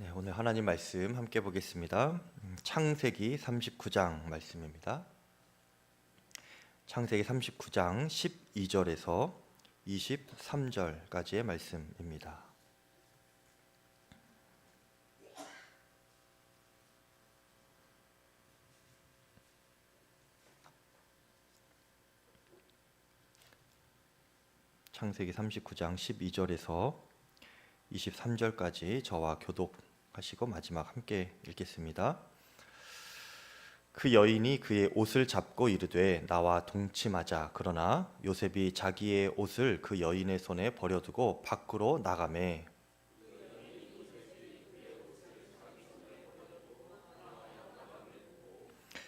네, 오늘 하나님 말씀 함께 보겠습니다. 창세기 39장 말씀입니다. 창세기 39장 12절에서 23절까지의 말씀입니다. 창세기 39장 12절에서 23절까지 저와 교독하시고 마지막 함께 읽겠습니다. 그 여인이 그의 옷을 잡고 이르되 나와 동침하자. 그러나 요셉이 자기의 옷을 그 여인의 손에 버려두고 밖으로 나가매.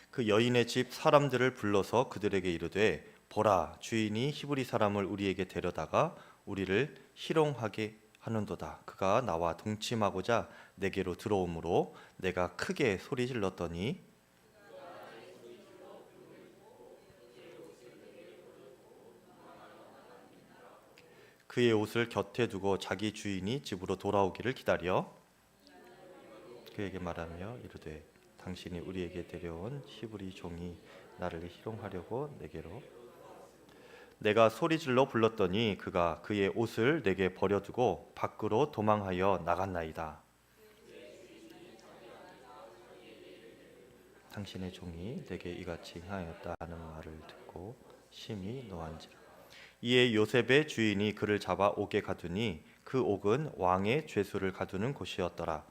그 여인의 집 사람들을 불러서 그들에게 이르되 보라, 주인이 히브리 사람을 우리에게 데려다가 우리를 희롱하게 하는도다. 그가 나와 동침하고자 내게로 들어오므로 내가 크게 소리 질렀더니 그의 옷을 곁에 두고 자기 주인이 집으로 돌아오기를 기다려 그에게 말하며 이르되 당신이 우리에게 데려온 히브리 종이 나를 희롱하려고 내게로 내가 소리질러 불렀더니 그가 그의 옷을 내게 버려두고 밖으로 도망하여 나갔나이다. 당신의 종이 내게 이같이 행하였다 하는 말을 듣고 심히 노한지라. 이에 요셉의 주인이 그를 잡아 옥에 가두니 그 옥은 왕의 죄수를 가두는 곳이었더라.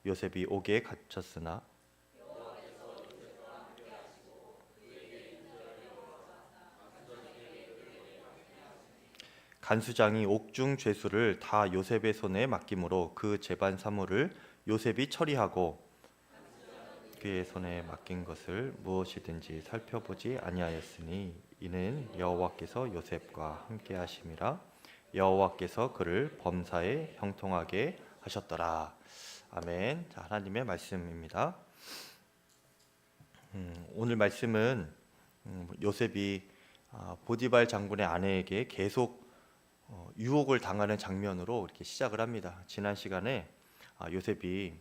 요셉이 옥에 갇혔으나 간수장이 옥중 죄수를 다 요셉의 손에 맡김으로 그 재반 사물을 요셉이 처리하고 그의 손에 맡긴 것을 무엇이든지 살펴보지 아니하였으니 이는 여호와께서 요셉과 함께 하심이라. 여호와께서 그를 범사에 형통하게 하셨더라. 아멘. 자, 하나님의 말씀입니다. 오늘 말씀은 요셉이 보디발 장군의 아내에게 계속 유혹을 당하는 장면으로 이렇게 시작을 합니다. 지난 시간에 요셉이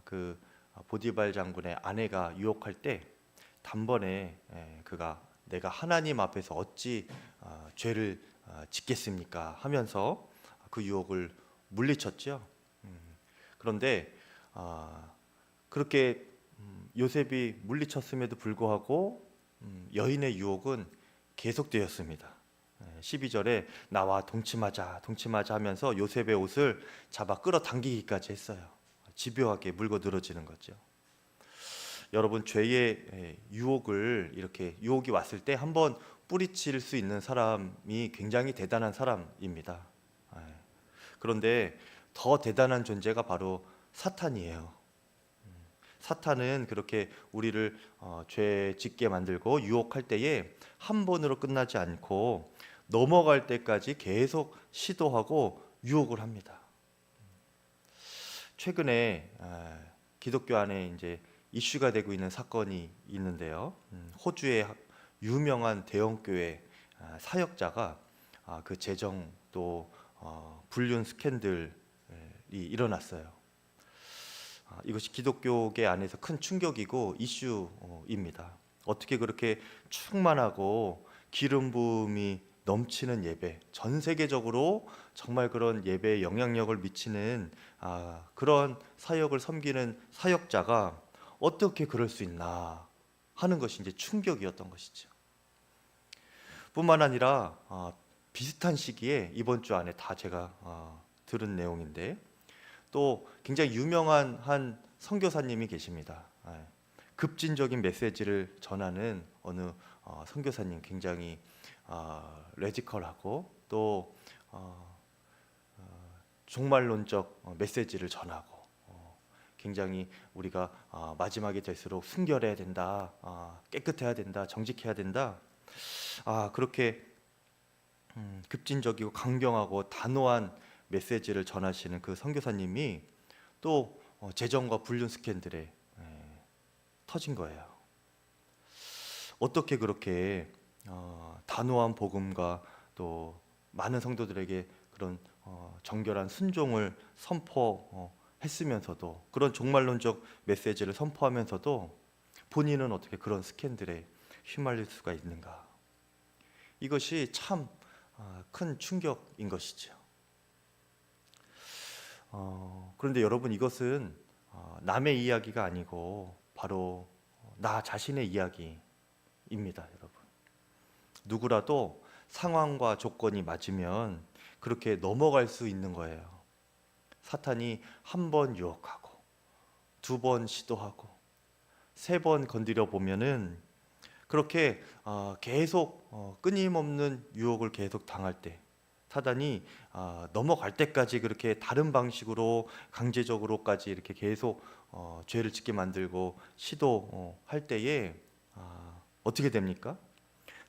그 보디발 장군의 아내가 유혹할 때 단번에 그가 내가 하나님 앞에서 어찌 죄를 짓겠습니까 하면서 그 유혹을 물리쳤죠. 그런데 그렇게 요셉이 물리쳤음에도 불구하고 여인의 유혹은 계속되었습니다. 12절에 나와 동침하자 하면서 요셉의 옷을 잡아 끌어당기기까지 했어요. 집요하게 물고 늘어지는 거죠. 여러분, 죄의 유혹을 이렇게 유혹이 왔을 때 한번 뿌리칠 수 있는 사람이 굉장히 대단한 사람입니다. 그런데 더 대단한 존재가 바로 사탄이에요. 사탄은 그렇게 우리를 죄 짓게 만들고 유혹할 때에 한 번으로 끝나지 않고 넘어갈 때까지 계속 시도하고 유혹을 합니다. 최근에 기독교 안에 이제 이슈가 되고 있는 사건이 있는데요. 호주의 유명한 대형교회 사역자가 그 재정 또 불륜 스캔들이 일어났어요. 이것이 기독교계 안에서 큰 충격이고 이슈입니다. 어떻게 그렇게 충만하고 기름 부음이 넘치는 예배, 전 세계적으로 정말 그런 예배에 영향력을 미치는 그런 사역을 섬기는 사역자가 어떻게 그럴 수 있나 하는 것이 이제 충격이었던 것이죠. 뿐만 아니라 비슷한 시기에 이번 주 안에 다 제가 들은 내용인데 또 굉장히 유명한 한 선교사님이 계십니다. 급진적인 메시지를 전하는 어느 선교사님, 굉장히 레지컬하고 또 종말론적 메시지를 전하고 굉장히 우리가 마지막이 될수록 순결해야 된다, 깨끗해야 된다, 정직해야 된다, 그렇게 급진적이고 강경하고 단호한 메시지를 전하시는 그 선교사님이 또 재정과 불륜 스캔들에 터진 거예요. 어떻게 그렇게 단호한 복음과 또 많은 성도들에게 그런 정결한 순종을 선포했 했으면서도, 그런 종말론적 메시지를 선포하면서도 본인은 어떻게 그런 스캔들에 휘말릴 수가 있는가? 이것이 참 큰 충격인 것이죠. 그런데 여러분, 이것은 남의 이야기가 아니고 바로 나 자신의 이야기입니다. 여러분, 누구라도 상황과 조건이 맞으면 그렇게 넘어갈 수 있는 거예요. 사탄이 한 번 유혹하고, 두 번 시도하고, 세 번 건드려 보면은 그렇게 계속 끊임없는 유혹을 계속 당할 때, 사단이 넘어갈 때까지 그렇게 다른 방식으로 강제적으로까지 이렇게 계속 죄를 짓게 만들고 시도할 때에 어떻게 됩니까?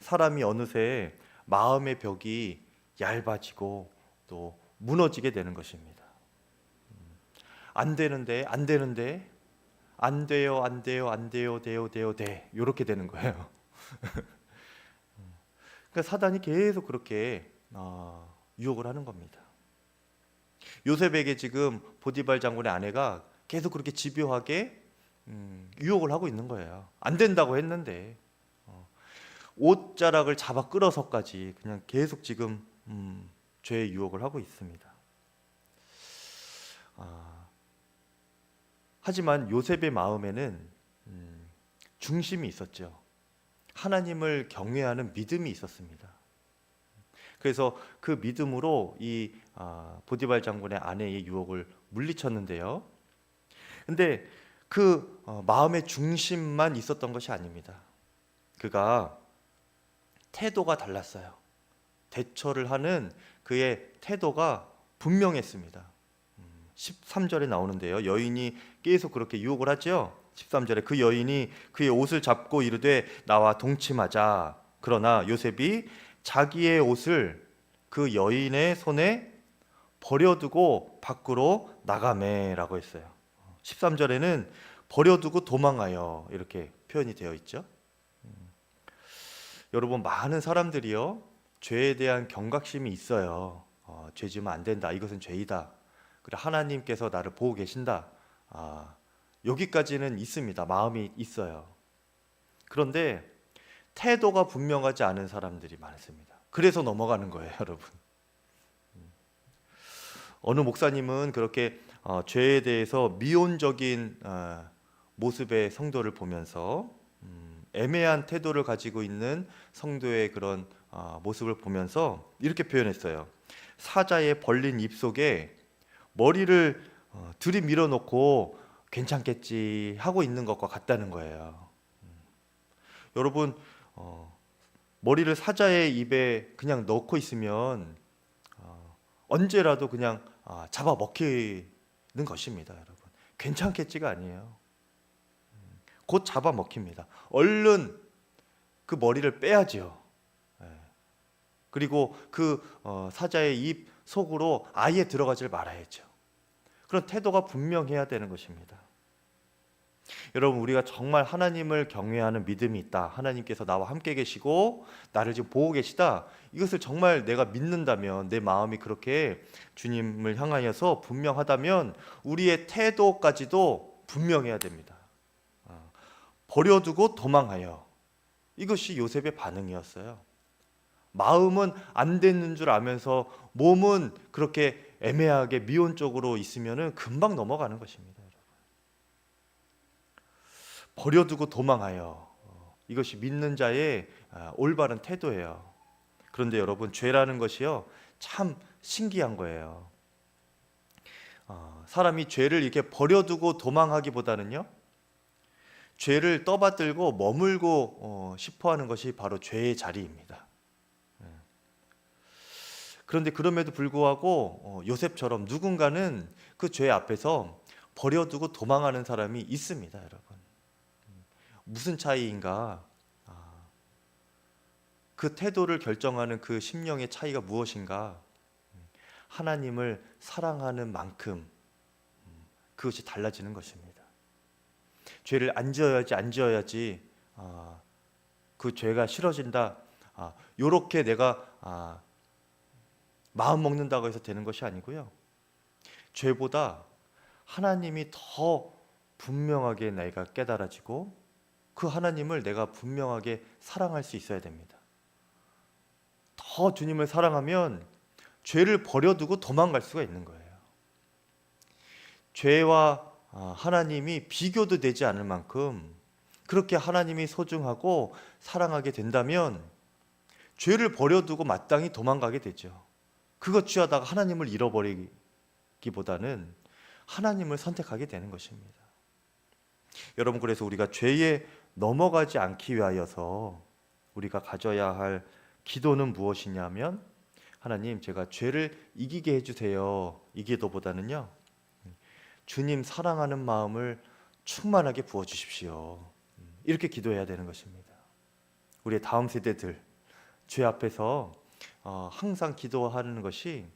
사람이 어느새 마음의 벽이 얇아지고 또 무너지게 되는 것입니다. 안 되는데, 안 되는데, 안 돼요, 안 돼요, 안 돼요, 돼요, 돼요, 돼, 이렇게 되는 거예요. 그러니까 사단이 계속 그렇게 유혹을 하는 겁니다. 요셉에게 지금 보디발 장군의 아내가 계속 그렇게 집요하게 유혹을 하고 있는 거예요. 안 된다고 했는데 옷자락을 잡아 끌어서까지 그냥 계속 지금 죄의 유혹을 하고 있습니다. 하지만 요셉의 마음에는 중심이 있었죠. 하나님을 경외하는 믿음이 있었습니다. 그래서 그 믿음으로 이 보디발 장군의 아내의 유혹을 물리쳤는데요. 근데 그 마음의 중심만 있었던 것이 아닙니다. 그가 태도가 달랐어요. 대처를 하는 그의 태도가 분명했습니다. 13절에 나오는데요. 여인이 계속 그렇게 유혹을 하죠. 13절에 그 여인이 그의 옷을 잡고 이르되 나와 동침하자. 그러나 요셉이 자기의 옷을 그 여인의 손에 버려두고 밖으로 나가매라고 했어요. 13절에는 버려두고 도망하여 이렇게 표현이 되어 있죠. 여러분, 많은 사람들이요, 죄에 대한 경각심이 있어요. 죄 지으면 안 된다, 이것은 죄이다, 그래 하나님께서 나를 보고 계신다, 여기까지는 있습니다. 마음이 있어요. 그런데 태도가 분명하지 않은 사람들이 많습니다. 그래서 넘어가는 거예요. 여러분, 어느 목사님은 그렇게 죄에 대해서 미온적인 모습의 성도를 보면서 애매한 태도를 가지고 있는 성도의 그런 모습을 보면서 이렇게 표현했어요. 사자의 벌린 입 속에 머리를 들이밀어 놓고 괜찮겠지 하고 있는 것과 같다는 거예요. 여러분, 머리를 사자의 입에 그냥 넣고 있으면 언제라도 그냥 잡아먹히는 것입니다. 여러분, 괜찮겠지가 아니에요. 곧 잡아먹힙니다. 얼른 그 머리를 빼야죠. 그리고 그 사자의 입 속으로 아예 들어가질 말아야죠. 그런 태도가 분명해야 되는 것입니다. 여러분, 우리가 정말 하나님을 경외하는 믿음이 있다, 하나님께서 나와 함께 계시고 나를 지금 보고 계시다, 이것을 정말 내가 믿는다면, 내 마음이 그렇게 주님을 향하여서 분명하다면 우리의 태도까지도 분명해야 됩니다. 버려두고 도망하여, 이것이 요셉의 반응이었어요. 마음은 안 되는 줄 알면서 몸은 그렇게 애매하게 미온적으로 있으면 금방 넘어가는 것입니다. 버려두고 도망하여, 이것이 믿는 자의 올바른 태도예요. 그런데 여러분, 죄라는 것이요, 참 신기한 거예요. 사람이 죄를 이렇게 버려두고 도망하기보다는요, 죄를 떠받들고 머물고 싶어하는 것이 바로 죄의 자리입니다. 그런데 그럼에도 불구하고 요셉처럼 누군가는 그 죄 앞에서 버려두고 도망하는 사람이 있습니다. 여러분, 무슨 차이인가? 그 태도를 결정하는 그 심령의 차이가 무엇인가? 하나님을 사랑하는 만큼 그것이 달라지는 것입니다. 죄를 안 지어야지, 안 지어야지, 그 죄가 싫어진다, 요렇게 내가 마음 먹는다고 해서 되는 것이 아니고요, 죄보다 하나님이 더 분명하게 내가 깨달아지고 그 하나님을 내가 분명하게 사랑할 수 있어야 됩니다. 더 주님을 사랑하면 죄를 버려두고 도망갈 수가 있는 거예요. 죄와 하나님이 비교도 되지 않을 만큼 그렇게 하나님이 소중하고 사랑하게 된다면 죄를 버려두고 마땅히 도망가게 되죠. 그것 취하다가 하나님을 잃어버리기보다는 하나님을 선택하게 되는 것입니다. 여러분, 그래서 우리가 죄에 넘어가지 않기 위하여서 우리가 가져야 할 기도는 무엇이냐면, 하나님, 제가 죄를 이기게 해주세요. 이 기도보다는요, 주님 사랑하는 마음을 충만하게 부어주십시오. 이렇게 기도해야 되는 것입니다. 우리의 다음 세대들 죄 앞에서 항상 기도하는 것이,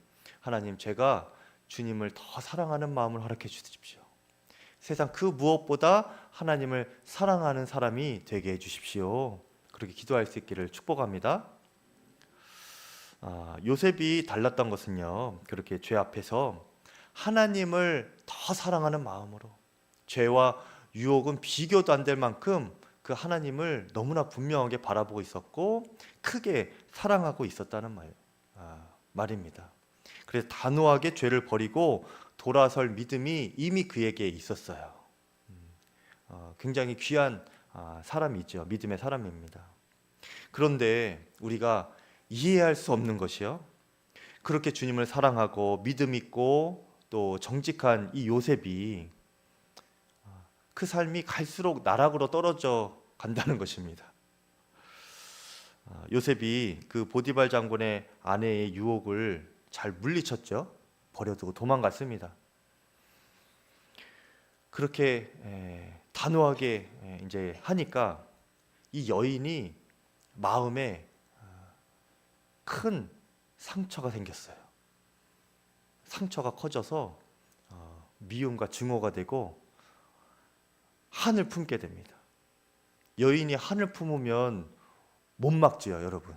하나님, 제가 주님을 더 사랑하는 마음을 허락해 주십시오. 세상 그 무엇보다 하나님을 사랑하는 사람이 되게 해주십시오. 그렇게 기도할 수 있기를 축복합니다. 요셉이 달랐던 것은요, 그렇게 죄 앞에서 하나님을 더 사랑하는 마음으로, 죄와 유혹은 비교도 안 될 만큼 그 하나님을 너무나 분명하게 바라보고 있었고 크게 사랑하고 있었다는 말입니다. 그래서 단호하게 죄를 버리고 돌아설 믿음이 이미 그에게 있었어요. 굉장히 귀한 사람이죠. 믿음의 사람입니다. 그런데 우리가 이해할 수 없는 것이요, 그렇게 주님을 사랑하고 믿음 있고 또 정직한 이 요셉이 그 삶이 갈수록 나락으로 떨어져 간다는 것입니다. 요셉이 그 보디발 장군의 아내의 유혹을 잘 물리쳤죠. 버려두고 도망갔습니다. 그렇게 단호하게 이제 하니까 이 여인이 마음에 큰 상처가 생겼어요. 상처가 커져서 미움과 증오가 되고 한을 품게 됩니다. 여인이 한을 품으면 못 막지요, 여러분.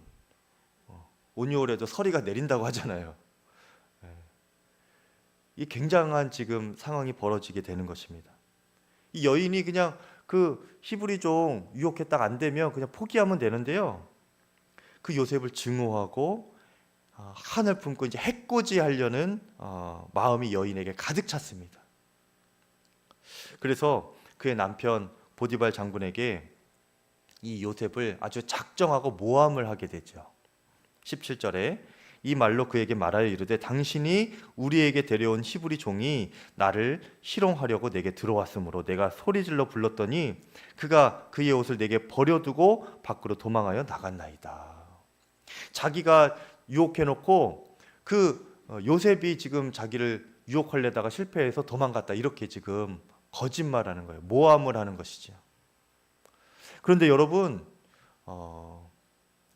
온유월에도 서리가 내린다고 하잖아요. 이 굉장한 지금 상황이 벌어지게 되는 것입니다. 이 여인이 그냥 그 히브리 종 유혹했다가 안 되면 그냥 포기하면 되는데요, 그 요셉을 증오하고 한을 품고 이제 해코지하려는 마음이 여인에게 가득 찼습니다. 그래서 그의 남편 보디발 장군에게 이 요셉을 아주 작정하고 모함을 하게 되죠. 17절에 이 말로 그에게 말하여 이르되, 당신이 우리에게 데려온 히브리 종이 나를 희롱하려고 내게 들어왔으므로 내가 소리질러 불렀더니 그가 그의 옷을 내게 버려두고 밖으로 도망하여 나갔나이다. 자기가 유혹해놓고 그 요셉이 지금 자기를 유혹하려다가 실패해서 도망갔다, 이렇게 지금 거짓말하는 거예요. 모함을 하는 것이죠. 그런데 여러분,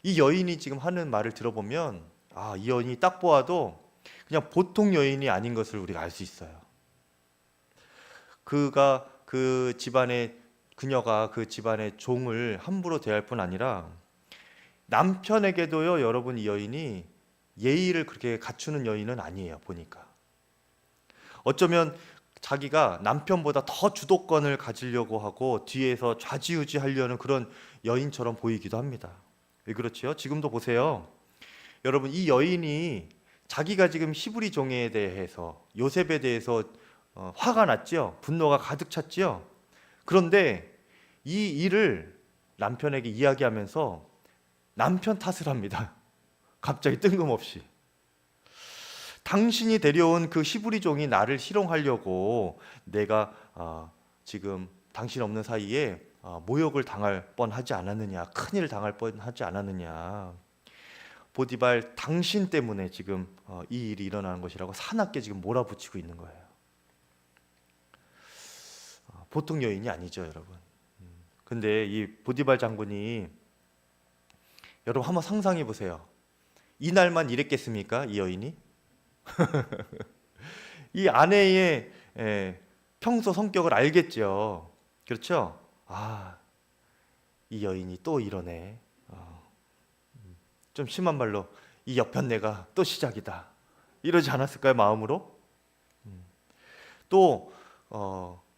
이 여인이 지금 하는 말을 들어보면 이 여인이 딱 보아도 그냥 보통 여인이 아닌 것을 우리가 알 수 있어요. 그녀가 그 집안의 종을 함부로 대할 뿐 아니라 남편에게도요, 여러분, 이 여인이 예의를 그렇게 갖추는 여인은 아니에요. 보니까 어쩌면 자기가 남편보다 더 주도권을 가지려고 하고 뒤에서 좌지우지하려는 그런 여인처럼 보이기도 합니다. 왜 그렇지요? 지금도 보세요. 여러분, 이 여인이 자기가 지금 히브리 종에 대해서, 요셉에 대해서 화가 났죠. 분노가 가득 찼죠. 그런데 이 일을 남편에게 이야기하면서 남편 탓을 합니다. 갑자기 뜬금없이. 당신이 데려온 그 히브리 종이 나를 희롱하려고 내가 지금 당신 없는 사이에 모욕을 당할 뻔하지 않았느냐, 큰일을 당할 뻔하지 않았느냐, 보디발 당신 때문에 지금 이 일이 일어나는 것이라고 사납게 지금 몰아붙이고 있는 거예요. 보통 여인이 아니죠, 여러분. 근데 이 보디발 장군이, 여러분 한번 상상해 보세요. 이날만 이랬겠습니까, 이 여인이? 이 아내의 평소 성격을 알겠죠. 그렇죠? 이 여인이 또 이러네. 좀 심한 말로 이 역편내가 또 시작이다, 이러지 않았을까요, 마음으로? 또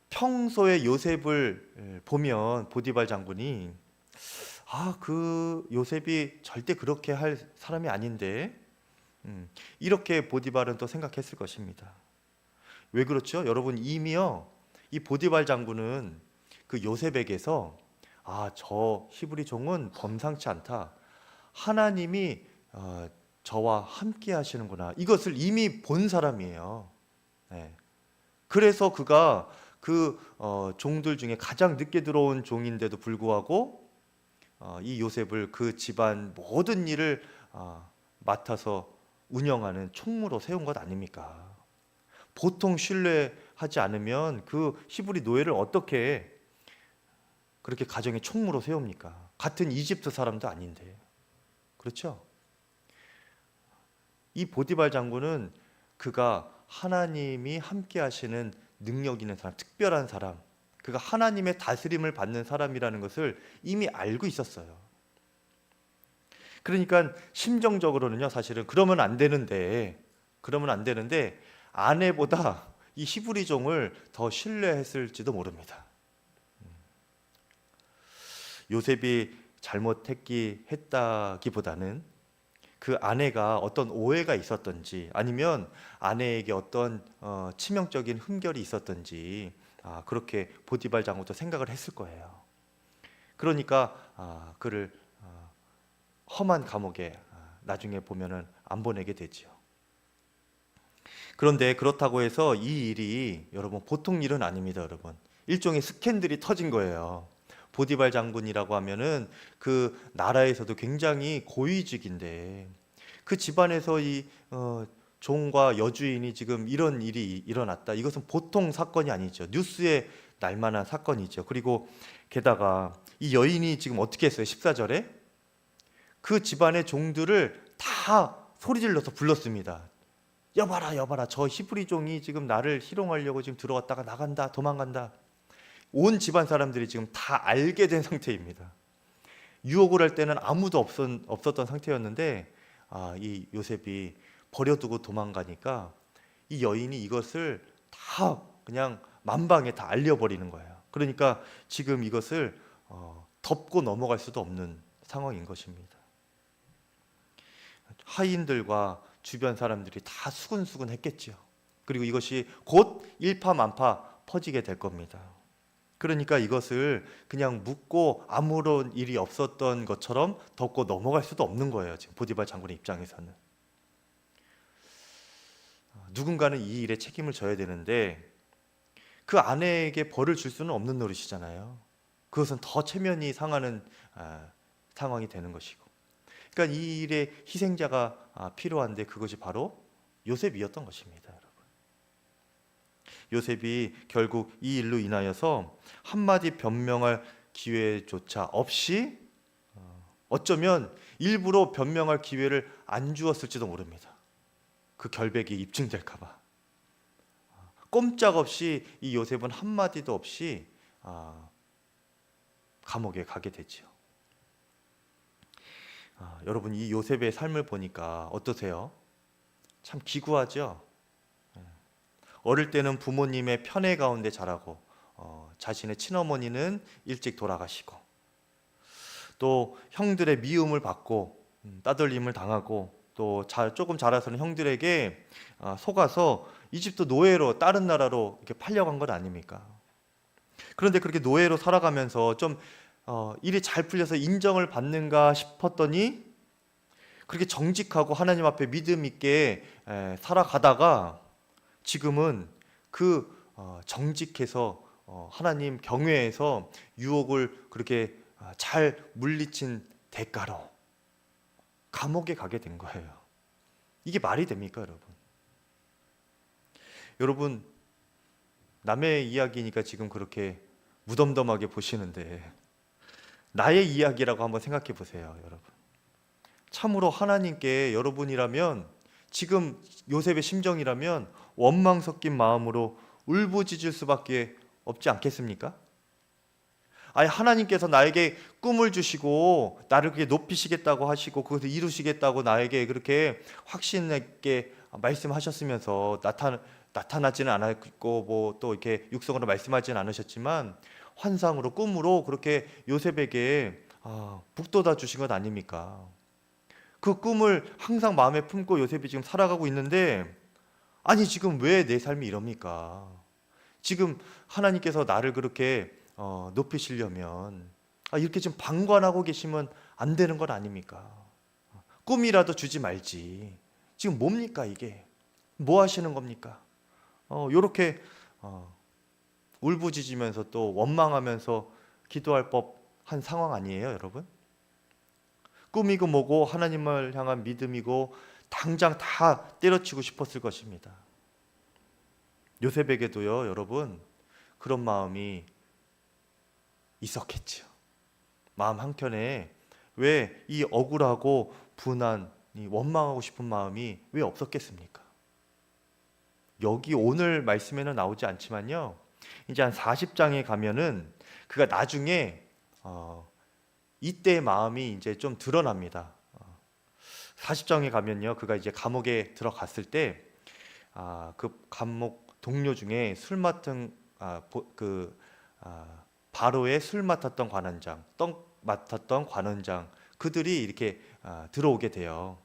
평소에 요셉을 보면 보디발 장군이 그 요셉이 절대 그렇게 할 사람이 아닌데 이렇게 보디발은 또 생각했을 것입니다. 왜 그렇죠? 여러분, 이미요 이 보디발 장군은 그 요셉에게서 저 히브리 종은 범상치 않다, 하나님이 저와 함께 하시는구나, 이것을 이미 본 사람이에요. 네. 그래서 그가 그 종들 중에 가장 늦게 들어온 종인데도 불구하고 이 요셉을 그 집안 모든 일을 맡아서 운영하는 총무로 세운 것 아닙니까? 보통 신뢰하지 않으면 그 히브리 노예를 어떻게 그렇게 가정의 총무로 세웁니까? 같은 이집트 사람도 아닌데. 그렇죠? 이 보디발 장군은 그가 하나님이 함께 하시는 능력 있는 사람, 특별한 사람, 그가 하나님의 다스림을 받는 사람이라는 것을 이미 알고 있었어요. 그러니까 심정적으로는요, 사실은 그러면 안 되는데 아내보다 이 히브리 종을 더 신뢰했을지도 모릅니다. 요셉이 했다기보다는 그 아내가 어떤 오해가 있었던지, 아니면 아내에게 어떤 치명적인 흠결이 있었던지 그렇게 보디발 장군도 생각을 했을 거예요. 그러니까 그를 험한 감옥에 나중에 보면은 안 보내게 되지요. 그런데 그렇다고 해서 이 일이 여러분 보통 일은 아닙니다. 여러분, 일종의 스캔들이 터진 거예요. 보디발 장군이라고 하면은 그 나라에서도 굉장히 고위직인데 그 집안에서 이 종과 여주인이 지금 이런 일이 일어났다, 이것은 보통 사건이 아니죠. 뉴스에 날만한 사건이죠. 그리고 게다가 이 여인이 지금 어떻게 했어요? 14절에 그 집안의 종들을 다 소리질러서 불렀습니다. 여봐라, 여봐라, 저 히브리 종이 지금 나를 희롱하려고 지금 들어왔다가 나간다, 도망간다. 온 집안 사람들이 지금 다 알게 된 상태입니다. 유혹을 할 때는 아무도 없었던 상태였는데 이 요셉이 버려두고 도망가니까 이 여인이 이것을 다 그냥 만방에 다 알려버리는 거예요. 그러니까 지금 이것을 덮고 넘어갈 수도 없는 상황인 것입니다. 하인들과 주변 사람들이 다 수근수근 했겠죠. 그리고 이것이 곧 일파만파 퍼지게 될 겁니다. 그러니까 이것을 그냥 묻고 아무런 일이 없었던 것처럼 덮고 넘어갈 수도 없는 거예요. 지금 보디발 장군의 입장에서는 누군가는 이 일에 책임을 져야 되는데 그 아내에게 벌을 줄 수는 없는 노릇이잖아요. 그것은 더 체면이 상하는 상황이 되는 것이고, 그러니까 이 일에 희생자가 필요한데 그것이 바로 요셉이었던 것입니다. 여러분, 요셉이 결국 이 일로 인하여서 한마디 변명할 기회조차 없이 어쩌면 일부러 변명할 기회를 안 주었을지도 모릅니다. 그 결백이 입증될까 봐. 꼼짝없이 이 요셉은 한마디도 없이 감옥에 가게 되지요. 여러분, 이 요셉의 삶을 보니까 어떠세요? 참 기구하죠? 어릴 때는 부모님의 편애 가운데 자라고 자신의 친어머니는 일찍 돌아가시고 또 형들의 미움을 받고 따돌림을 당하고 또 조금 자라서는 형들에게 속아서 이집트 노예로 다른 나라로 이렇게 팔려간 것 아닙니까? 그런데 그렇게 노예로 살아가면서 좀 일이 잘 풀려서 인정을 받는가 싶었더니 그렇게 정직하고 하나님 앞에 믿음 있게 살아가다가 지금은 그 정직해서 하나님 경외해서 유혹을 그렇게 잘 물리친 대가로 감옥에 가게 된 거예요. 이게 말이 됩니까, 여러분? 여러분, 남의 이야기니까 지금 그렇게 무덤덤하게 보시는데 나의 이야기라고 한번 생각해 보세요, 여러분. 참으로 하나님께 여러분이라면, 지금 요셉의 심정이라면 원망 섞인 마음으로 울부짖을 수밖에 없지 않겠습니까? 아니, 하나님께서 나에게 꿈을 주시고 나를 그렇게 높이시겠다고 하시고 그것을 이루시겠다고 나에게 그렇게 확신 있게 말씀하셨으면서 나타나지는 않았고 뭐 또 이렇게 육성으로 말씀하지는 않으셨지만 환상으로 꿈으로 그렇게 요셉에게 북돋아 주신 것 아닙니까? 그 꿈을 항상 마음에 품고 요셉이 지금 살아가고 있는데 아니 지금 왜 내 삶이 이럽니까? 지금 하나님께서 나를 그렇게 높이시려면 이렇게 지금 방관하고 계시면 안 되는 것 아닙니까? 꿈이라도 주지 말지. 지금 뭡니까 이게? 뭐 하시는 겁니까? 요렇게 울부짖으면서 또 원망하면서 기도할 법한 상황 아니에요, 여러분? 꿈이고 뭐고 하나님을 향한 믿음이고 당장 다 때려치고 싶었을 것입니다. 요셉에게도요, 여러분, 그런 마음이 있었겠지요. 마음 한켠에 왜 이 억울하고 분한, 이 원망하고 싶은 마음이 왜 없었겠습니까? 여기 오늘 말씀에는 나오지 않지만요. 이제 한 40장에 가면은 그가 나중에 이때의 마음이 이제 좀 드러납니다. 40장에 가면요. 그가 이제 감옥에 들어갔을 때 그 감옥 동료 중에 술 맡은 바로의 술 맡았던 관원장, 떡 맡았던 관원장 그들이 이렇게 들어오게 돼요.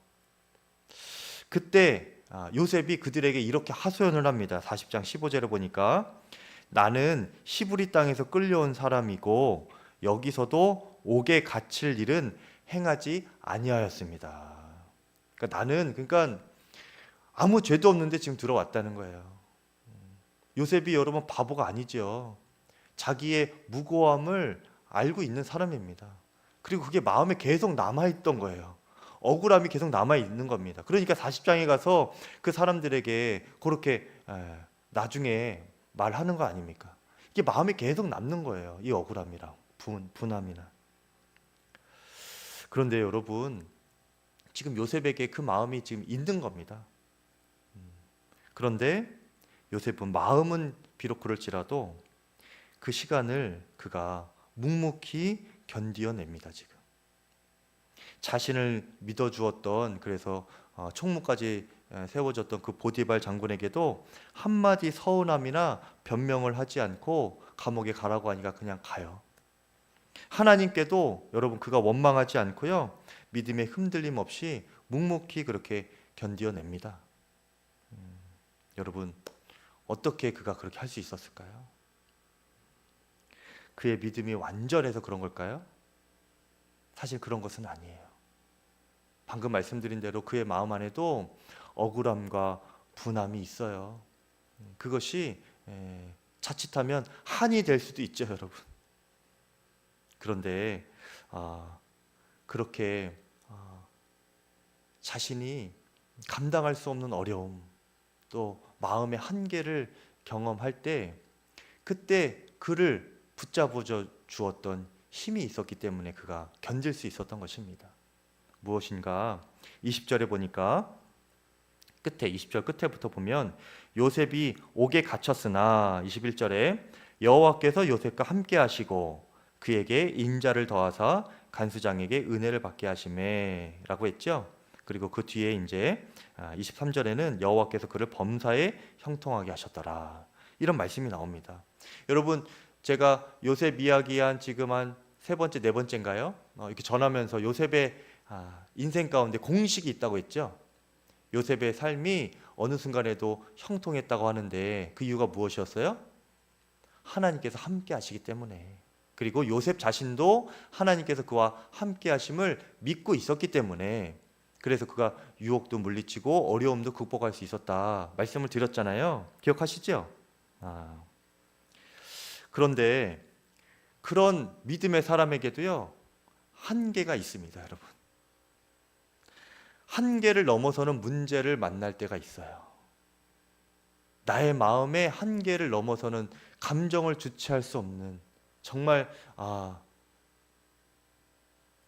그때 요셉이 그들에게 이렇게 하소연을 합니다. 40장 15절에 보니까 나는 시브리 땅에서 끌려온 사람이고 여기서도 옥에 갇힐 일은 행하지 아니하였습니다. 그러니까 아무 죄도 없는데 지금 들어왔다는 거예요. 요셉이 여러분 바보가 아니죠. 자기의 무고함을 알고 있는 사람입니다. 그리고 그게 마음에 계속 남아있던 거예요. 억울함이 계속 남아있는 겁니다. 그러니까 40장에 가서 그 사람들에게 그렇게 나중에 말하는 거 아닙니까? 이게 마음에 계속 남는 거예요. 이 억울함이랑 분함이나. 그런데 여러분 지금 요셉에게 그 마음이 지금 있는 겁니다. 그런데 요셉은 마음은 비록 그럴지라도 그 시간을 그가 묵묵히 견디어냅니다. 지금 자신을 믿어주었던 그래서 총무까지 세워졌던 그 보디발 장군에게도 한마디 서운함이나 변명을 하지 않고 감옥에 가라고 하니까 그냥 가요. 하나님께도 여러분 그가 원망하지 않고요. 믿음의 흔들림 없이 묵묵히 그렇게 견디어냅니다. 여러분 어떻게 그가 그렇게 할 수 있었을까요? 그의 믿음이 완전해서 그런 걸까요? 사실 그런 것은 아니에요. 방금 말씀드린 대로 그의 마음 안에도 억울함과 분함이 있어요. 그것이 자칫하면 한이 될 수도 있죠, 여러분. 그런데 그렇게 자신이 감당할 수 없는 어려움, 또 마음의 한계를 경험할 때 그때 그를 붙잡아 주었던 힘이 있었기 때문에 그가 견딜 수 있었던 것입니다. 무엇인가? 20절에 보니까 끝에 20절 끝에부터 보면 요셉이 옥에 갇혔으나 21절에 여호와께서 요셉과 함께 하시고 그에게 인자를 더하사 간수장에게 은혜를 받게 하시매라고 했죠. 그리고 그 뒤에 이제 23절에는 여호와께서 그를 범사에 형통하게 하셨더라. 이런 말씀이 나옵니다. 여러분 제가 요셉 이야기한 지금 한 세 번째, 네 번째인가요? 이렇게 전하면서 요셉의 인생 가운데 공식이 있다고 했죠. 요셉의 삶이 어느 순간에도 형통했다고 하는데 그 이유가 무엇이었어요? 하나님께서 함께 하시기 때문에. 그리고 요셉 자신도 하나님께서 그와 함께 하심을 믿고 있었기 때문에 그래서 그가 유혹도 물리치고 어려움도 극복할 수 있었다 말씀을 드렸잖아요. 기억하시죠? 그런데 그런 믿음의 사람에게도요 한계가 있습니다, 여러분. 한계를 넘어서는 문제를 만날 때가 있어요. 나의 마음의 한계를 넘어서는 감정을 주체할 수 없는 정말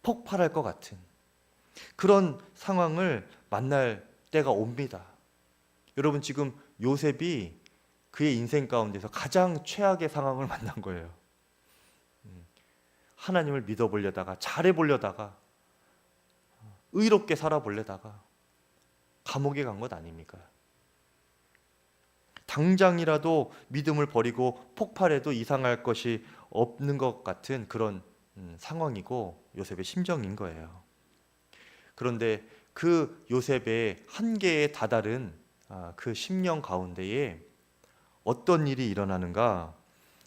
폭발할 것 같은 그런 상황을 만날 때가 옵니다. 여러분 지금 요셉이 그의 인생 가운데서 가장 최악의 상황을 만난 거예요. 하나님을 믿어보려다가 잘해보려다가 의롭게 살아보려다가 감옥에 간 것 아닙니까? 당장이라도 믿음을 버리고 폭발해도 이상할 것이 없는 것 같은 그런 상황이고 요셉의 심정인 거예요. 그런데 그 요셉의 한계에 다다른 그 심령 가운데에 어떤 일이 일어나는가?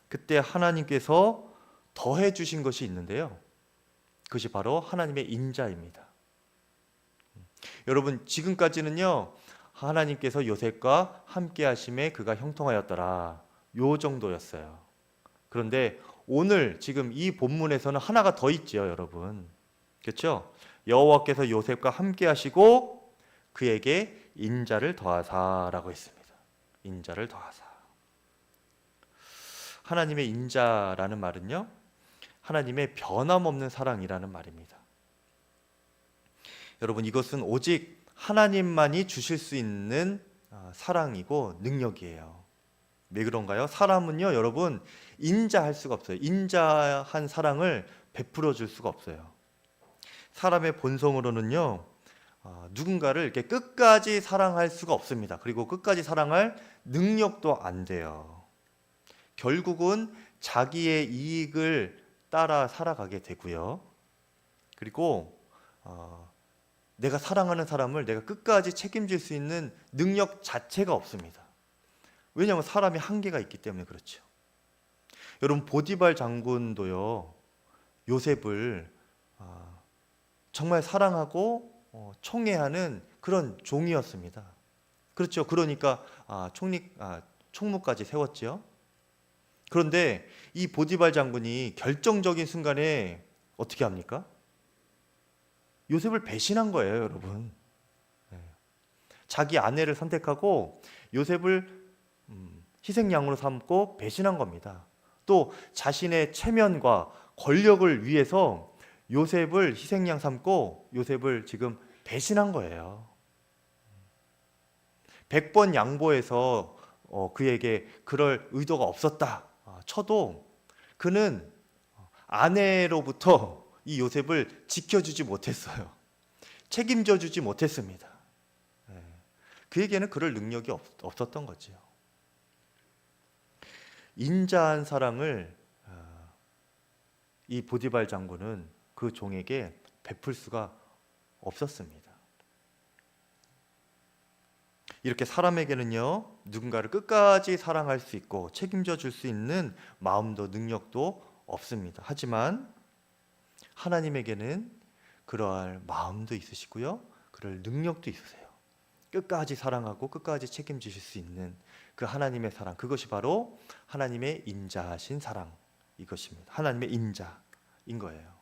그때 하나님께서 더해 주신 것이 있는데요. 그것이 바로 하나님의 인자입니다. 여러분, 지금까지는요, 하나님께서 요셉과 함께 하심에 그가 형통하였더라, 요 정도였어요. 그런데 오늘 지금 이 본문에서는 하나가 더 있죠, 여러분. 그렇죠? 여호와께서 요셉과 함께 하시고 그에게 인자를 더하사라고 했습니다. 인자를 더하사. 하나님의 인자라는 말은요, 하나님의 변함없는 사랑이라는 말입니다. 여러분, 이것은 오직 하나님만이 주실 수 있는 사랑이고 능력이에요. 왜 그런가요? 사람은요, 여러분, 인자할 수가 없어요. 인자한 사랑을 베풀어 줄 수가 없어요. 사람의 본성으로는요, 누군가를 이렇게 끝까지 사랑할 수가 없습니다. 그리고 끝까지 사랑할 능력도 안 돼요. 결국은 자기의 이익을 따라 살아가게 되고요. 그리고 내가 사랑하는 사람을 내가 끝까지 책임질 수 있는 능력 자체가 없습니다. 왜냐하면 사람이 한계가 있기 때문에 그렇죠. 여러분, 보디발 장군도요, 요셉을 정말 사랑하고 총애하는 그런 종이었습니다. 그렇죠. 그러니까 총무까지 세웠죠. 그런데 이 보디발 장군이 결정적인 순간에 어떻게 합니까? 요셉을 배신한 거예요, 여러분. 자기 아내를 선택하고 요셉을 희생양으로 삼고 배신한 겁니다. 또 자신의 체면과 권력을 위해서 요셉을 희생양 삼고 요셉을 지금 배신한 거예요. 100번 양보해서 그에게 그럴 의도가 없었다 쳐도 그는 아내로부터 이 요셉을 지켜주지 못했어요. 책임져 주지 못했습니다. 그에게는 그럴 능력이 없었던 거죠. 인자한 사랑을 이 보디발 장군은 그 종에게 베풀 수가 없었습니다. 이렇게 사람에게는요, 누군가를 끝까지 사랑할 수 있고 책임져 줄 수 있는 마음도 능력도 없습니다. 하지만 하나님에게는 그러할 마음도 있으시고요, 그럴 능력도 있으세요. 끝까지 사랑하고 끝까지 책임지실 수 있는 그 하나님의 사랑, 그것이 바로 하나님의 인자하신 사랑, 이것입니다. 하나님의 인자인 거예요.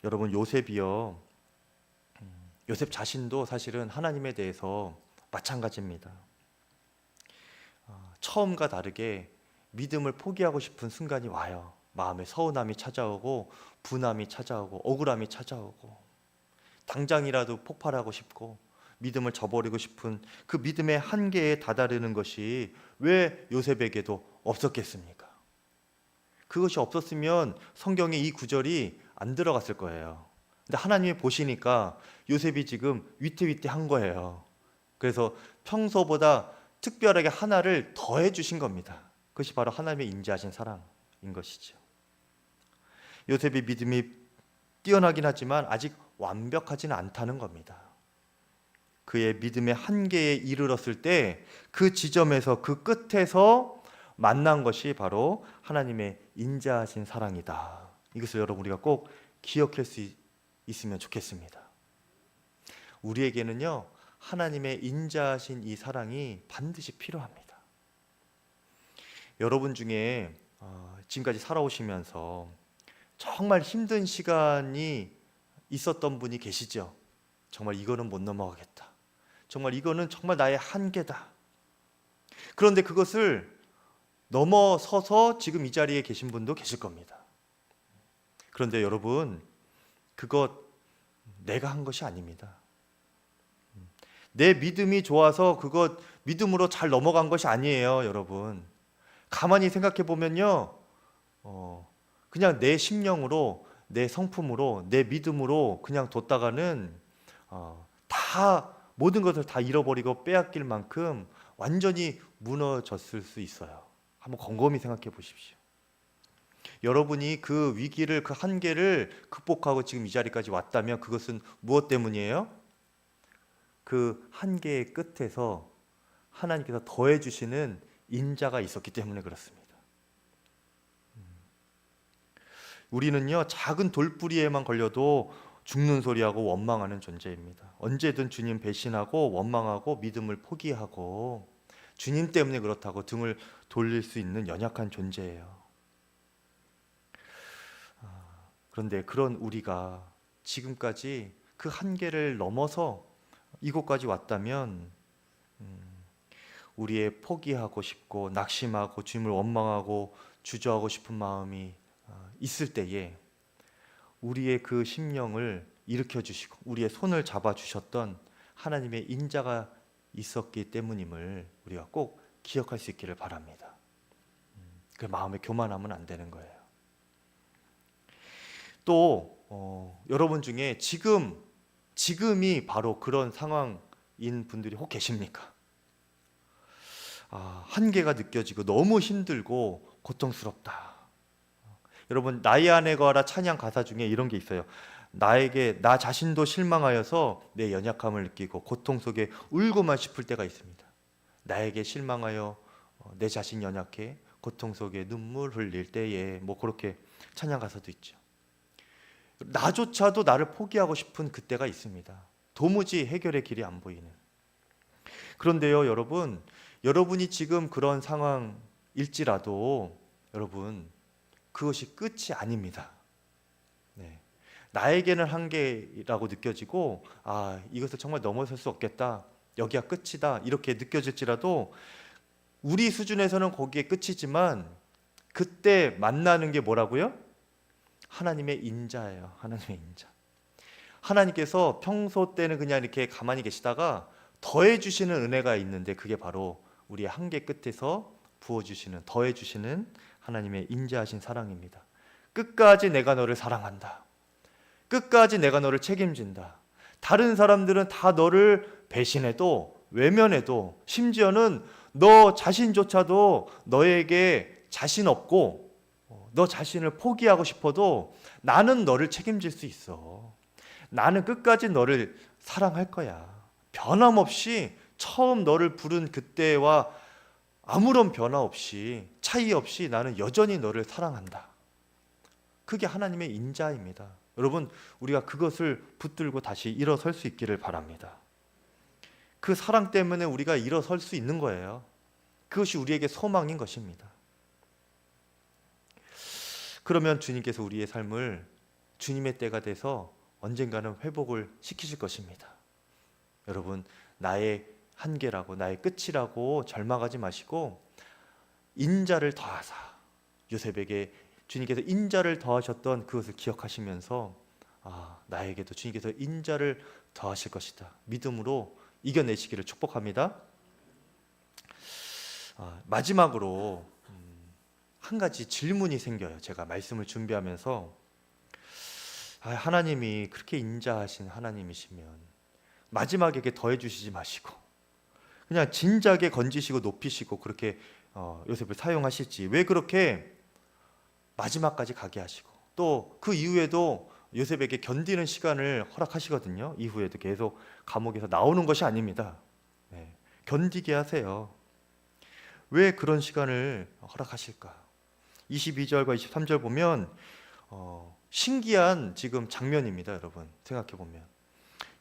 여러분, 요셉이요, 요셉 자신도 사실은 하나님에 대해서 마찬가지입니다. 처음과 다르게 믿음을 포기하고 싶은 순간이 와요. 마음에 서운함이 찾아오고 분함이 찾아오고 억울함이 찾아오고 당장이라도 폭발하고 싶고 믿음을 저버리고 싶은 그 믿음의 한계에 다다르는 것이 왜 요셉에게도 없었겠습니까? 그것이 없었으면 성경에 이 구절이 안 들어갔을 거예요. 근데 하나님이 보시니까 요셉이 지금 위태위태한 거예요. 그래서 평소보다 특별하게 하나를 더해 주신 겁니다. 그것이 바로 하나님의 인자하신 사랑인 것이죠. 요셉의 믿음이 뛰어나긴 하지만 아직 완벽하지는 않다는 겁니다. 그의 믿음의 한계에 이르렀을 때 그 지점에서 그 끝에서 만난 것이 바로 하나님의 인자하신 사랑이다. 이것을 여러분 우리가 꼭 기억할 수 있으면 좋겠습니다. 우리에게는요, 하나님의 인자하신 이 사랑이 반드시 필요합니다. 여러분 중에 지금까지 살아오시면서 정말 힘든 시간이 있었던 분이 계시죠? 정말 이거는 못 넘어가겠다. 정말 이거는 정말 나의 한계다. 그런데 그것을 넘어서서 지금 이 자리에 계신 분도 계실 겁니다. 그런데 여러분, 그것 내가 한 것이 아닙니다. 내 믿음이 좋아서 그것 믿음으로 잘 넘어간 것이 아니에요, 여러분. 가만히 생각해 보면요, 그냥 내 심령으로, 내 성품으로, 내 믿음으로 그냥 뒀다가는 다 모든 것을 다 잃어버리고 빼앗길 만큼 완전히 무너졌을 수 있어요. 한번 곰곰이 생각해 보십시오. 여러분이 그 위기를, 그 한계를 극복하고 지금 이 자리까지 왔다면 그것은 무엇 때문이에요? 그 한계의 끝에서 하나님께서 더해 주시는 인자가 있었기 때문에 그렇습니다. 우리는요, 작은 돌뿌리에만 걸려도 죽는 소리하고 원망하는 존재입니다. 언제든 주님 배신하고 원망하고 믿음을 포기하고 주님 때문에 그렇다고 등을 돌릴 수 있는 연약한 존재예요. 그런데 그런 우리가 지금까지 그 한계를 넘어서 이곳까지 왔다면 우리의 포기하고 싶고 낙심하고 주님을 원망하고 주저하고 싶은 마음이 있을 때에 우리의 그 심령을 일으켜 주시고 우리의 손을 잡아 주셨던 하나님의 인자가 있었기 때문임을 우리가 꼭 기억할 수 있기를 바랍니다. 그 마음에 교만하면 안 되는 거예요. 또 여러분 중에 지금이 바로 그런 상황인 분들이 혹 계십니까? 한계가 느껴지고 너무 힘들고 고통스럽다. 여러분, 나의 안에 거하라 찬양 가사 중에 이런 게 있어요. 나 자신도 실망하여서 내 연약함을 느끼고 고통 속에 울고만 싶을 때가 있습니다. 나에게 실망하여 내 자신 연약해 고통 속에 눈물 흘릴 때에 뭐 그렇게 찬양 가사도 있죠. 나조차도 나를 포기하고 싶은 그때가 있습니다. 도무지 해결의 길이 안 보이는. 그런데요, 여러분이 지금 그런 상황일지라도 여러분, 그것이 끝이 아닙니다. 네. 나에게는 한계라고 느껴지고 이것을 정말 넘어설 수 없겠다, 여기가 끝이다 이렇게 느껴질지라도 우리 수준에서는 거기에 끝이지만 그때 만나는 게 뭐라고요? 하나님의 인자예요. 하나님의 인자. 하나님께서 평소 때는 그냥 이렇게 가만히 계시다가 더해 주시는 은혜가 있는데 그게 바로 우리의 한계 끝에서 부어주시는, 더해 주시는 하나님의 인자하신 사랑입니다. 끝까지 내가 너를 사랑한다. 끝까지 내가 너를 책임진다. 다른 사람들은 다 너를 배신해도 외면해도 심지어는 너 자신조차도 너에게 자신 없고 너 자신을 포기하고 싶어도 나는 너를 책임질 수 있어. 나는 끝까지 너를 사랑할 거야. 변함없이 처음 너를 부른 그때와 아무런 변화 없이 차이 없이 나는 여전히 너를 사랑한다. 그게 하나님의 인자입니다. 여러분, 우리가 그것을 붙들고 다시 일어설 수 있기를 바랍니다. 그 사랑 때문에 우리가 일어설 수 있는 거예요. 그것이 우리에게 소망인 것입니다. 그러면 주님께서 우리의 삶을 주님의 때가 돼서 언젠가는 회복을 시키실 것입니다. 여러분, 나의 한계라고 나의 끝이라고 절망하지 마시고 인자를 더하사, 요셉에게 주님께서 인자를 더하셨던 그것을 기억하시면서 나에게도 주님께서 인자를 더하실 것이다, 믿음으로 이겨내시기를 축복합니다. 마지막으로 한 가지 질문이 생겨요. 제가 말씀을 준비하면서 하나님이 그렇게 인자하신 하나님이시면 마지막에 더해 주시지 마시고 그냥 진작에 건지시고 높이시고 그렇게 요셉을 사용하실지 왜 그렇게 마지막까지 가게 하시고 또 그 이후에도 요셉에게 견디는 시간을 허락하시거든요. 이후에도 계속 감옥에서 나오는 것이 아닙니다. 네, 견디게 하세요. 왜 그런 시간을 허락하실까? 22절과 23절 보면 신기한 지금 장면입니다. 여러분 생각해 보면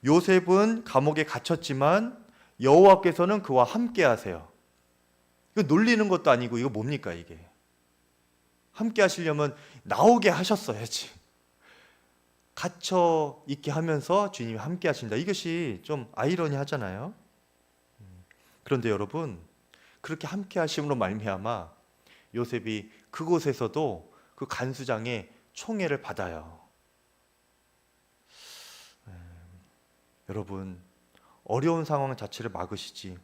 요셉은 감옥에 갇혔지만 여호와께서는 그와 함께 하세요. 이거 놀리는 것도 아니고 이거 뭡니까 이게? 함께 하시려면 나오게 하셨어야지. 갇혀 있게 하면서 주님이 함께 하신다. 이것이 좀 아이러니하잖아요. 그런데 여러분, 그렇게 함께 하심으로 말미암아 요셉이 그곳에서도 그 간수장의 총애를 받아요. 여러분, 어려운 상황 자체를 막으시지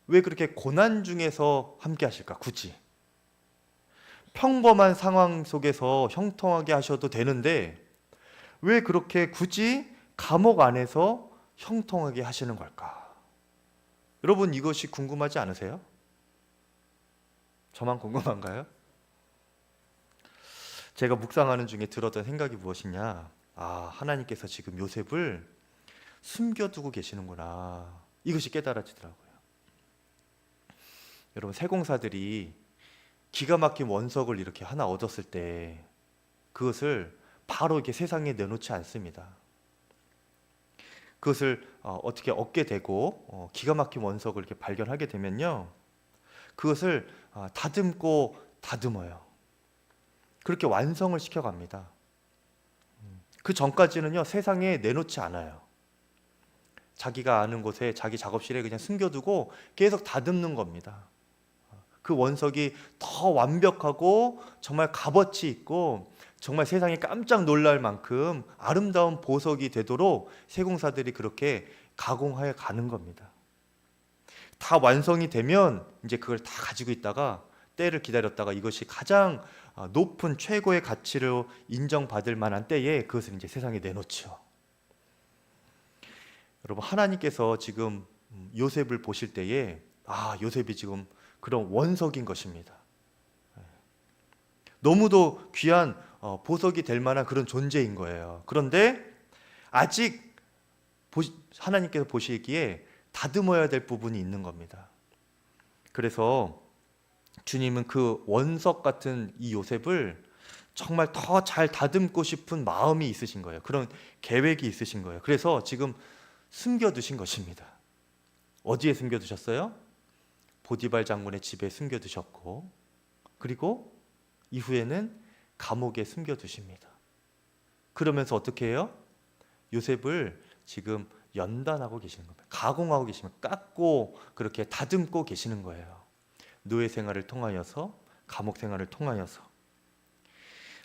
왜 그렇게 고난 중에서 함께 하실까? 굳이 평범한 상황 속에서 형통하게 하셔도 되는데 왜 그렇게 굳이 감옥 안에서 형통하게 하시는 걸까? 여러분 이것이 궁금하지 않으세요? 저만 궁금한가요? 제가 묵상하는 중에 들었던 생각이 무엇이냐? 하나님께서 지금 요셉을 숨겨두고 계시는구나. 이것이 깨달아지더라고요. 여러분 세공사들이 기가 막힌 원석을 이렇게 하나 얻었을 때 그것을 바로 이렇게 세상에 내놓지 않습니다. 그것을 어떻게 얻게 되고 기가 막힌 원석을 이렇게 발견하게 되면요, 그것을 다듬고 다듬어요. 그렇게 완성을 시켜갑니다. 그 전까지는요 세상에 내놓지 않아요. 자기가 아는 곳에 자기 작업실에 그냥 숨겨두고 계속 다듬는 겁니다. 그 원석이 더 완벽하고 정말 값어치 있고 정말 세상에 깜짝 놀랄 만큼 아름다운 보석이 되도록 세공사들이 그렇게 가공하여 가는 겁니다. 다 완성이 되면 이제 그걸 다 가지고 있다가 때를 기다렸다가 이것이 가장 높은 최고의 가치로 인정받을 만한 때에 그것을 이제 세상에 내놓죠. 여러분 하나님께서 지금 요셉을 보실 때에 요셉이 지금 그런 원석인 것입니다. 너무도 귀한 보석이 될 만한 그런 존재인 거예요. 그런데 아직 하나님께서 보시기에 다듬어야 될 부분이 있는 겁니다. 그래서 주님은 그 원석 같은 이 요셉을 정말 더 잘 다듬고 싶은 마음이 있으신 거예요. 그런 계획이 있으신 거예요. 그래서 지금 숨겨두신 것입니다. 어디에 숨겨두셨어요? 보디발 장군의 집에 숨겨두셨고, 그리고 이후에는 감옥에 숨겨두십니다. 그러면서 어떻게 해요? 요셉을 지금 연단하고 계시는 겁니다. 가공하고 계시면 깎고 그렇게 다듬고 계시는 거예요. 노예 생활을 통하여서, 감옥 생활을 통하여서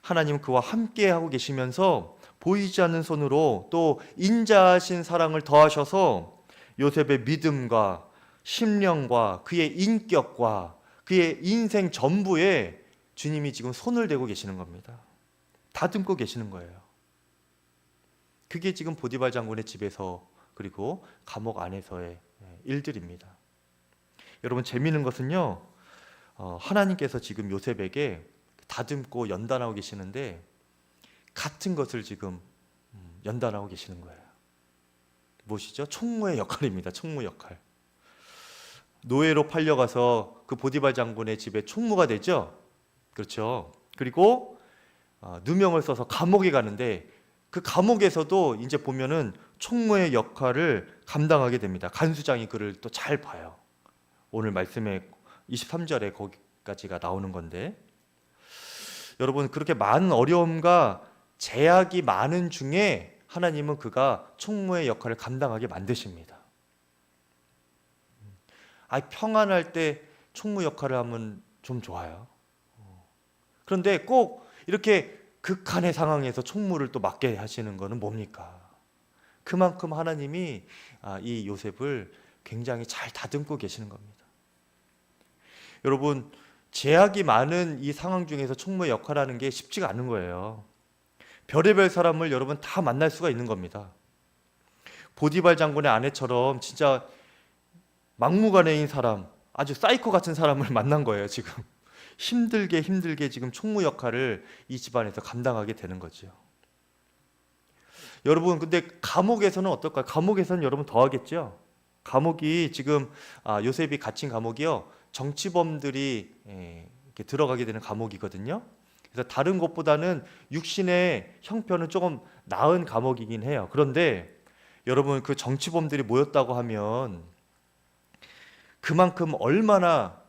하나님은 그와 함께 하고 계시면서 보이지 않는 손으로 또 인자하신 사랑을 더하셔서 요셉의 믿음과 심령과 그의 인격과 그의 인생 전부에 주님이 지금 손을 대고 계시는 겁니다. 다듬고 계시는 거예요. 그게 지금 보디발 장군의 집에서 그리고 감옥 안에서의 일들입니다. 여러분 재미있는 것은요, 하나님께서 지금 요셉에게 다듬고 연단하고 계시는데 같은 것을 지금 연단하고 계시는 거예요. 무엇이죠? 총무의 역할입니다. 총무 역할. 노예로 팔려가서 그 보디발 장군의 집에 총무가 되죠. 그렇죠. 그리고 누명을 써서 감옥에 가는데 그 감옥에서도 이제 보면은 총무의 역할을 감당하게 됩니다. 간수장이 그를 또 잘 봐요. 오늘 말씀에 23절에 거기까지가 나오는 건데, 여러분 그렇게 많은 어려움과 제약이 많은 중에 하나님은 그가 총무의 역할을 감당하게 만드십니다. 평안할 때 총무 역할을 하면 좀 좋아요. 그런데 꼭 이렇게 극한의 상황에서 총무를 또 맡게 하시는 것은 뭡니까? 그만큼 하나님이 이 요셉을 굉장히 잘 다듬고 계시는 겁니다. 여러분 제약이 많은 이 상황 중에서 총무의 역할을 하는 게 쉽지가 않은 거예요. 별의별 사람을 여러분 다 만날 수가 있는 겁니다. 보디발 장군의 아내처럼 진짜 막무가내인 사람, 아주 사이코 같은 사람을 만난 거예요. 지금 힘들게 지금 총무 역할을 이 집안에서 감당하게 되는 거죠. 여러분 근데 감옥에서는 어떨까요? 감옥에서는 여러분 더 하겠죠. 감옥이 지금 요셉이 갇힌 감옥이요, 정치범들이 이렇게 들어가게 되는 감옥이거든요. 그래서 다른 곳보다는 육신의 형편은 조금 나은 감옥이긴 해요. 그런데 여러분 그 정치범들이 모였다고 하면 그만큼 얼마나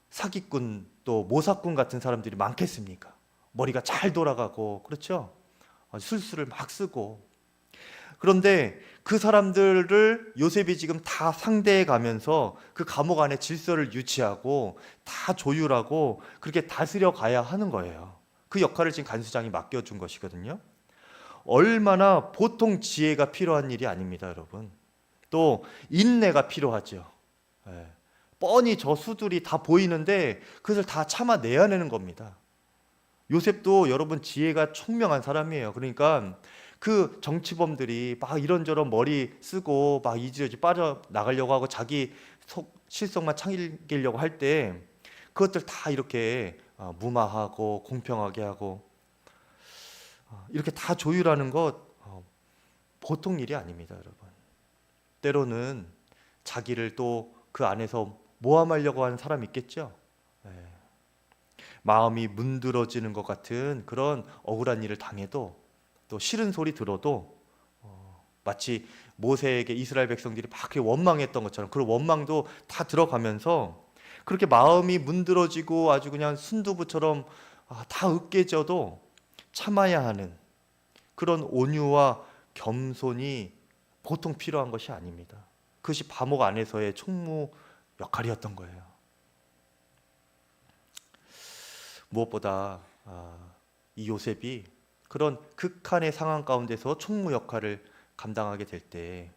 사기꾼 또 모사꾼 같은 사람들이 많겠습니까? 머리가 잘 돌아가고, 그렇죠? 술수를 막 쓰고. 그런데 그 사람들을 요셉이 지금 다 상대해 가면서 그 감옥 안에 질서를 유지하고 다 조율하고 그렇게 다스려 가야 하는 거예요. 그 역할을 지금 간수장이 맡겨준 것이거든요. 얼마나 보통 지혜가 필요한 일이 아닙니다, 여러분. 또 인내가 필요하죠. 뻔히 저 수들이 다 보이는데 그것을 다 참아내야 하는 겁니다. 요셉도 여러분 지혜가 총명한 사람이에요. 그러니까 그 정치범들이 막 이런저런 머리 쓰고 막 이지저지 빠져나가려고 하고 자기 실속만 챙기려고 할 때 그것들 다 이렇게 무마하고 공평하게 하고 이렇게 다 조율하는 것 보통 일이 아닙니다, 여러분. 때로는 자기를 또 그 안에서 모함하려고 하는 사람이 있겠죠. 네. 마음이 문드러지는 것 같은 그런 억울한 일을 당해도 또 싫은 소리 들어도 마치 모세에게 이스라엘 백성들이 막 그렇게 원망했던 것처럼 그런 원망도 다 들어가면서 그렇게 마음이 문드러지고 아주 그냥 순두부처럼 다 으깨져도 참아야 하는 그런 온유와 겸손이 보통 필요한 것이 아닙니다. 그것이 바목 안에서의 총무 역할이었던 거예요. 무엇보다 이 요셉이 그런 극한의 상황 가운데서 총무 역할을 감당하게 될 때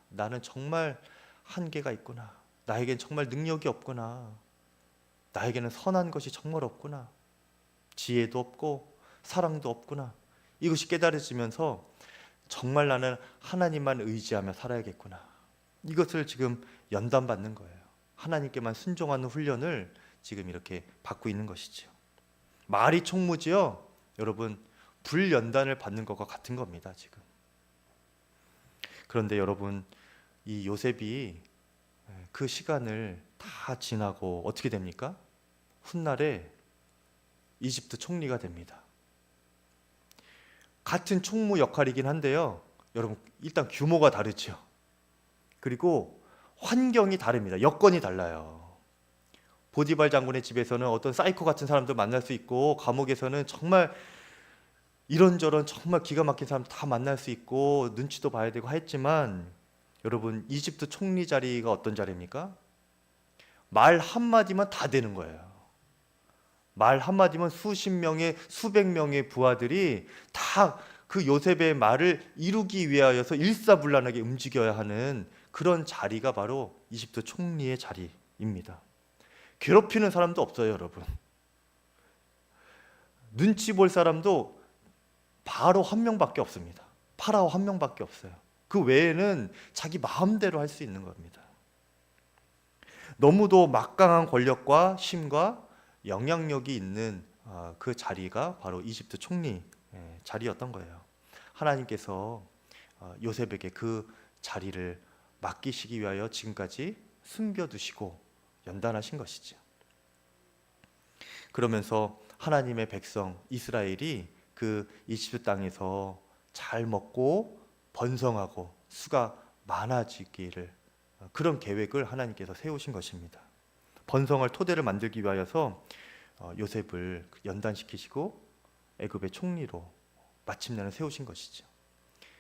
나는 정말 한계가 있구나. 나에겐 정말 능력이 없구나. 나에게는 선한 것이 정말 없구나. 지혜도 없고 사랑도 없구나. 이것이 깨달아지면서 정말 나는 하나님만 의지하며 살아야겠구나. 이것을 지금 연단받는 거예요. 하나님께만 순종하는 훈련을 지금 이렇게 받고 있는 것이죠. 말이 총무지요. 여러분 불연단을 받는 것과 같은 겁니다. 지금. 그런데 여러분 이 요셉이 그 시간을 다 지나고 어떻게 됩니까? 훗날에 이집트 총리가 됩니다. 같은 총무 역할이긴 한데요. 여러분 일단 규모가 다르죠. 그리고 환경이 다릅니다. 여건이 달라요. 보디발 장군의 집에서는 어떤 사이코 같은 사람도 만날 수 있고 감옥에서는 정말 이런저런 정말 기가 막힌 사람 다 만날 수 있고 눈치도 봐야 되고 했지만 여러분 이집트 총리 자리가 어떤 자리입니까? 말 한마디만 다 되는 거예요. 말 한마디면 수십 명의 수백 명의 부하들이 다 그 요셉의 말을 이루기 위하여서 일사불란하게 움직여야 하는 그런 자리가 바로 이집트 총리의 자리입니다. 괴롭히는 사람도 없어요, 여러분. 눈치 볼 사람도 바로 한 명밖에 없습니다. 파라오 한 명밖에 없어요. 그 외에는 자기 마음대로 할 수 있는 겁니다. 너무도 막강한 권력과 힘과 영향력이 있는 그 자리가 바로 이집트 총리 자리였던 거예요. 하나님께서 요셉에게 그 자리를 맡기시기 위하여 지금까지 숨겨두시고 연단하신 것이죠. 그러면서 하나님의 백성 이스라엘이 그 이집트 땅에서 잘 먹고 번성하고 수가 많아지기를 그런 계획을 하나님께서 세우신 것입니다. 번성할 토대를 만들기 위하여서 요셉을 연단시키시고 애굽의 총리로 마침내는 세우신 것이죠.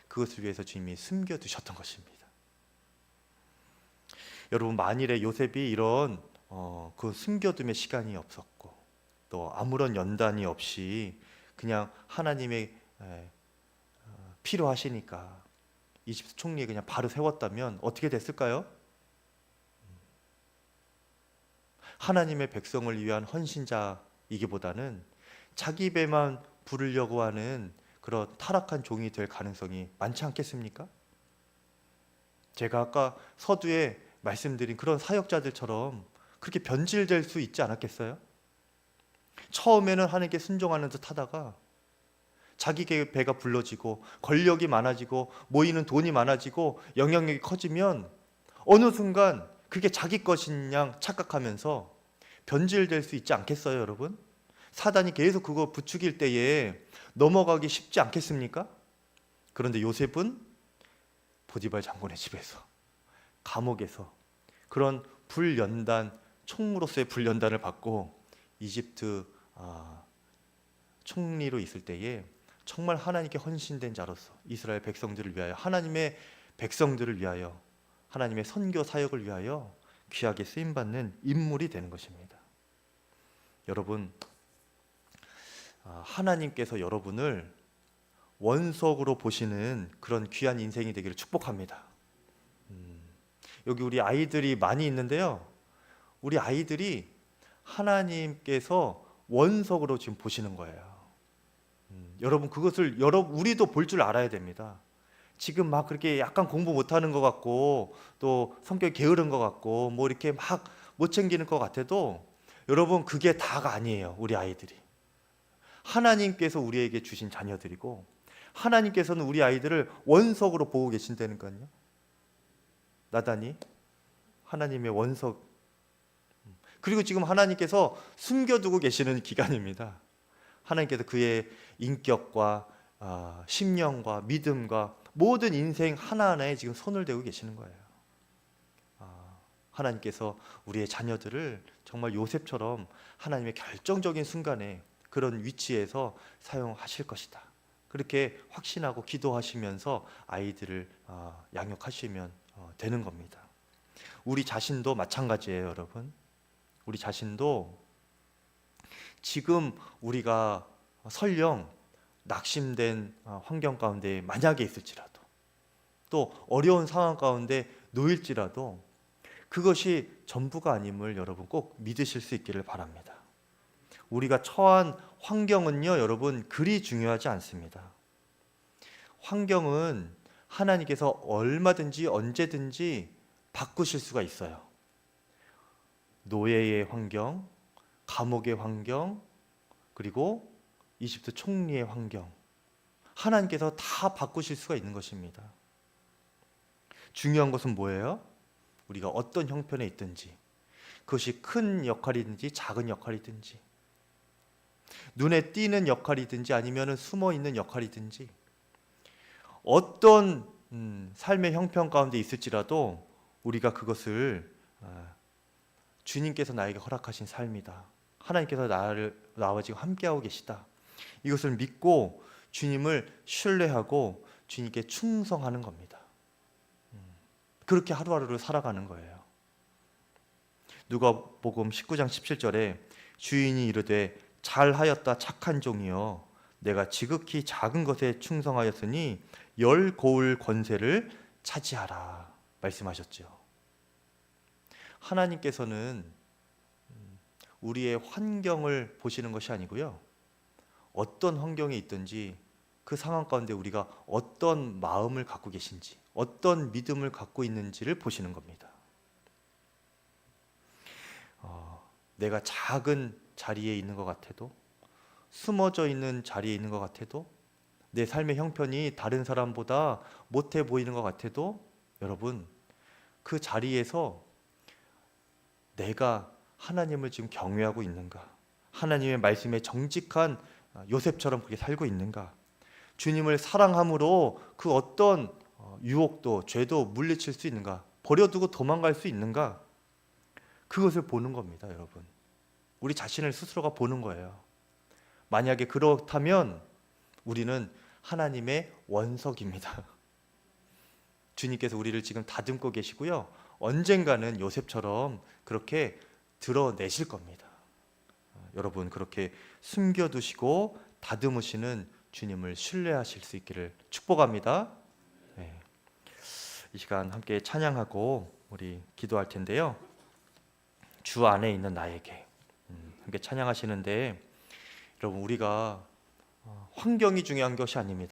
그것을 위해서 주님이 숨겨두셨던 것입니다. 여러분 만일에 요셉이 이런 그 숨겨둠의 시간이 없었고 또 아무런 연단이 없이 그냥 하나님의 필요하시니까 이집트 총리에 그냥 바로 세웠다면 어떻게 됐을까요? 하나님의 백성을 위한 헌신자이기보다는 자기 배만 부르려고 하는 그런 타락한 종이 될 가능성이 많지 않겠습니까? 제가 아까 서두에 말씀드린 그런 사역자들처럼 그렇게 변질될 수 있지 않았겠어요? 처음에는 하나님께 순종하는 듯 하다가 자기 배가 불러지고 권력이 많아지고 모이는 돈이 많아지고 영향력이 커지면 어느 순간 그게 자기 것인 양 착각하면서 변질될 수 있지 않겠어요, 여러분? 사단이 계속 그거 부추길 때에 넘어가기 쉽지 않겠습니까? 그런데 요셉은 보디발 장군의 집에서 감옥에서 그런 불연단 총무로서의 불연단을 받고 이집트 총리로 있을 때에 정말 하나님께 헌신된 자로서 이스라엘 백성들을 위하여 하나님의 백성들을 위하여 하나님의 선교 사역을 위하여 귀하게 쓰임받는 인물이 되는 것입니다. 여러분 하나님께서 여러분을 원석으로 보시는 그런 귀한 인생이 되기를 축복합니다. 여기 우리 아이들이 많이 있는데요. 우리 아이들이 하나님께서 원석으로 지금 보시는 거예요. 여러분 그것을 우리도 볼 줄 알아야 됩니다. 지금 막 그렇게 약간 공부 못하는 것 같고 또 성격이 게으른 것 같고 뭐 이렇게 막 못 챙기는 것 같아도 여러분 그게 다가 아니에요. 우리 아이들이 하나님께서 우리에게 주신 자녀들이고 하나님께서는 우리 아이들을 원석으로 보고 계신다니까요. 나단이 하나님의 원석. 그리고 지금 하나님께서 숨겨두고 계시는 기간입니다. 하나님께서 그의 인격과 심령과 믿음과 모든 인생 하나하나에 지금 손을 대고 계시는 거예요. 하나님께서 우리의 자녀들을 정말 요셉처럼 하나님의 결정적인 순간에 그런 위치에서 사용하실 것이다. 그렇게 확신하고 기도하시면서 아이들을 양육하시면 되는 겁니다. 우리 자신도 마찬가지예요, 여러분. 우리 자신도 지금 우리가 설령 낙심된 환경 가운데 만약에 있을지라도 또 어려운 상황 가운데 놓일지라도 그것이 전부가 아님을 여러분 꼭 믿으실 수 있기를 바랍니다. 우리가 처한 환경은요, 여러분 그리 중요하지 않습니다. 환경은 하나님께서 얼마든지 언제든지 바꾸실 수가 있어요. 노예의 환경, 감옥의 환경, 그리고 이집트 총리의 환경, 하나님께서 다 바꾸실 수가 있는 것입니다. 중요한 것은 뭐예요? 우리가 어떤 형편에 있든지, 그것이 큰 역할이든지 작은 역할이든지, 눈에 띄는 역할이든지 아니면 숨어 있는 역할이든지, 어떤 삶의 형편 가운데 있을지라도 우리가 그것을 주님께서 나에게 허락하신 삶이다. 하나님께서 나와 지금 함께하고 계시다. 이것을 믿고 주님을 신뢰하고 주님께 충성하는 겁니다. 그렇게 하루하루를 살아가는 거예요. 누가복음 19장 17절에 주인이 이르되 잘하였다 착한 종이여 내가 지극히 작은 것에 충성하였으니 10고을 권세를 차지하라 말씀하셨죠. 하나님께서는 우리의 환경을 보시는 것이 아니고요, 어떤 환경에 있든지 그 상황 가운데 우리가 어떤 마음을 갖고 계신지, 어떤 믿음을 갖고 있는지를 보시는 겁니다. 내가 작은 자리에 있는 것 같아도, 숨어져 있는 자리에 있는 것 같아도, 내 삶의 형편이 다른 사람보다 못해 보이는 것 같아도 여러분 그 자리에서 내가 하나님을 지금 경외하고 있는가, 하나님의 말씀에 정직한 요셉처럼 그렇게 살고 있는가, 주님을 사랑함으로 그 어떤 유혹도 죄도 물리칠 수 있는가, 버려두고 도망갈 수 있는가, 그것을 보는 겁니다. 여러분 우리 자신을 스스로가 보는 거예요. 만약에 그렇다면 우리는 하나님의 원석입니다. 주님께서 우리를 지금 다듬고 계시고요, 언젠가는 요셉처럼 그렇게 드러내실 겁니다. 여러분 그렇게 숨겨두시고 다듬으시는 주님을 신뢰하실 수 있기를 축복합니다. 네. 이 시간 함께 찬양하고 우리 기도할 텐데요, 주 안에 있는 나에게 함께 찬양하시는데, 여러분 우리가 환경이 중요한 것이 아닙니다.